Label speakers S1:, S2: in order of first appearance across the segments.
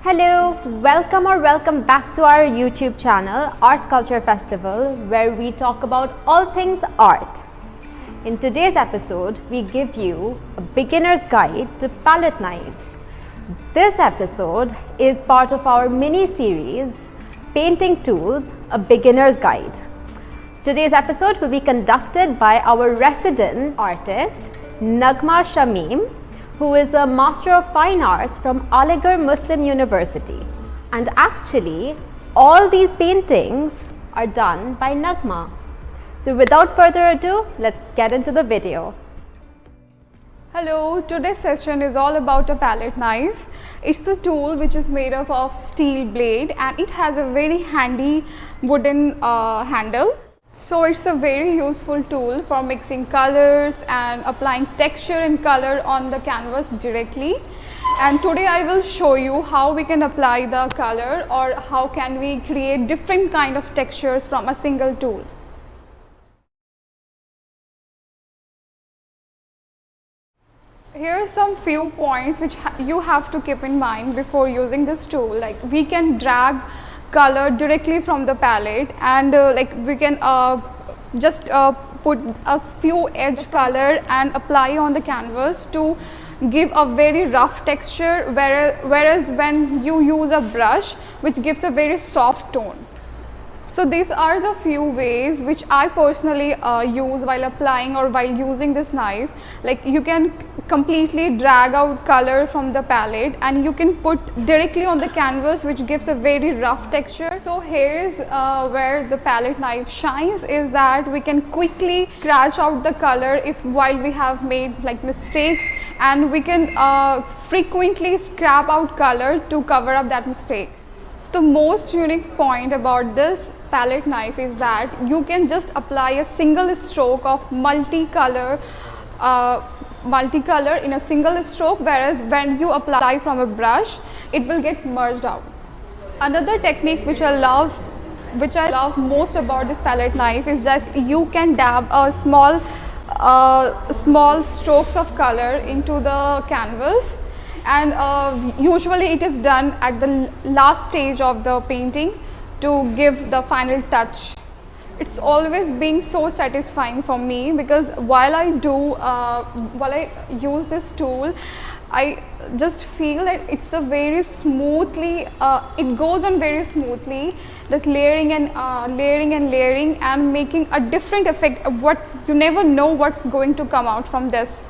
S1: Hello, welcome back to our YouTube channel, Art Culture Festival, where we talk about all things art. In today's episode, we give you a beginner's guide to palette knives. This episode is part of our mini-series, Painting Tools, a Beginner's Guide. Today's episode will be conducted by our resident artist, Nagma Shamim, who is a Master of Fine Arts from Aligarh Muslim University. And actually, all these paintings are done by Nagma. So without further ado, let's get into the video.
S2: Hello, today's session is all about a palette knife. It's a tool which is made up of steel blade and it has a very handy wooden handle. So it's a very useful tool for mixing colors and applying texture and color on the canvas directly. And today I will show you how we can apply the color or how can we create different kind of textures from a single tool. Here are some few points which you have to keep in mind before using this tool. Like we can drag color directly from the palette and we can just put a few edge color and apply on the canvas to give a very rough texture, whereas when you use a brush which gives a very soft tone. So these are the few ways which I personally use while applying or while using this knife. Like you can completely drag out color from the palette and you can put directly on the canvas, which gives a very rough texture. So here is where the palette knife shines, is that we can quickly scratch out the color if while we have made like mistakes, and we can frequently scrap out color to cover up that mistake. So the most unique point about this palette knife is that you can just apply a single stroke of multicolor in a single stroke, whereas when you apply from a brush it will get merged out. Another technique which I love most about this palette knife is just you can dab a small strokes of color into the canvas, and usually it is done at the last stage of the painting to give the final touch. It's always been so satisfying for me because while I use this tool, I just feel that it's a very smoothly, it goes on very smoothly, just layering and making a different effect of what you never know what's going to come out from this.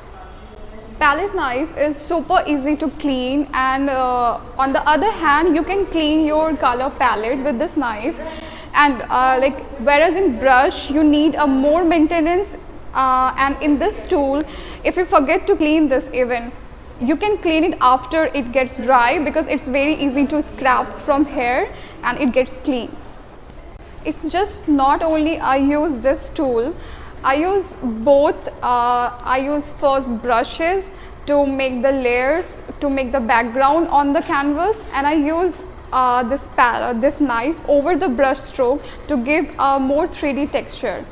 S2: Palette knife is super easy to clean, and on the other hand you can clean your color palette with this knife, and whereas in brush you need a more maintenance, and in this tool if you forget to clean this, even you can clean it after it gets dry because it's very easy to scrap from here and it gets clean. It's just not only I use this tool, I use both. I use first brushes to make the layers, to make the background on the canvas, and I use this knife over the brush stroke to give a more 3D texture.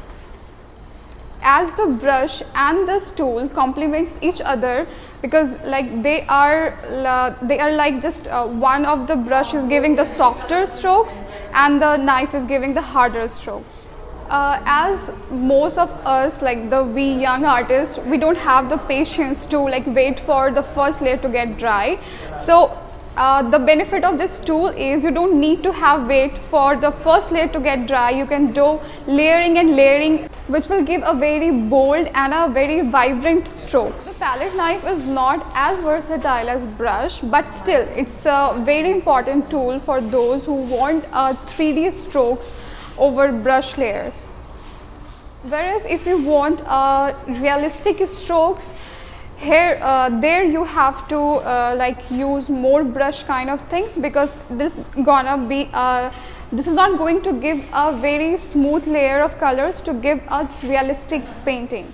S2: As the brush and this tool complements each other, because like they are like just one of the brush is giving the softer strokes and the knife is giving the harder strokes. As most of us, we young artists, we don't have the patience to wait for the first layer to get dry. So the benefit of this tool is you don't need to wait for the first layer to get dry. You can do layering and layering, which will give a very bold and a very vibrant strokes. The palette knife is not as versatile as brush, but still it's a very important tool for those who want 3D strokes over brush layers. Whereas if you want realistic strokes, there you have to use more brush kind of things, because this is not going to give a very smooth layer of colors to give a realistic painting.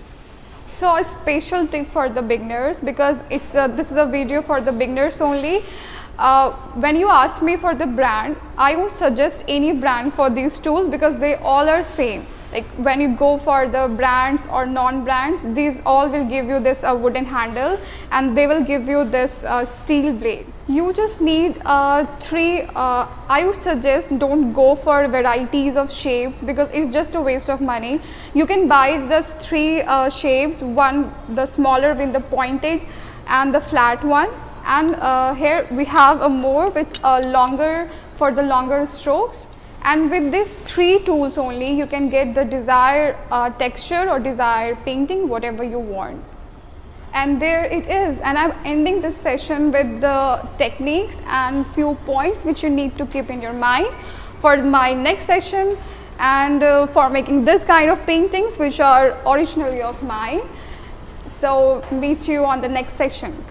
S2: So a special tip for the beginners, because this is a video for the beginners only. When you ask me for the brand, I won't suggest any brand for these tools because they all are same. Like when you go for the brands or non-brands, these all will give you this wooden handle, and they will give you this steel blade. You just need three, I would suggest don't go for varieties of shapes because it's just a waste of money. You can buy just three shapes, one the smaller with the pointed and the flat one, and here we have a more with longer for the longer strokes. And with these three tools only, you can get the desired texture or desired painting, whatever you want. And there it is. And I'm ending this session with the techniques and few points which you need to keep in your mind for my next session, and for making this kind of paintings which are originally of mine. So meet you on the next session.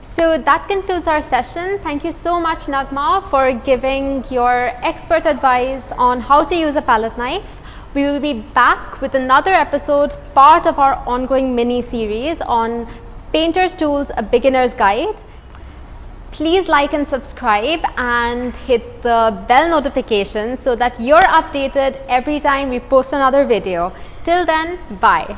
S1: So that concludes our session. Thank you so much, Nagma, for giving your expert advice on how to use a palette knife. We will be back with another episode, part of our ongoing mini series on Painter's Tools, a Beginner's Guide. Please like and subscribe and hit the bell notification so that you're updated every time we post another video. Till then, bye.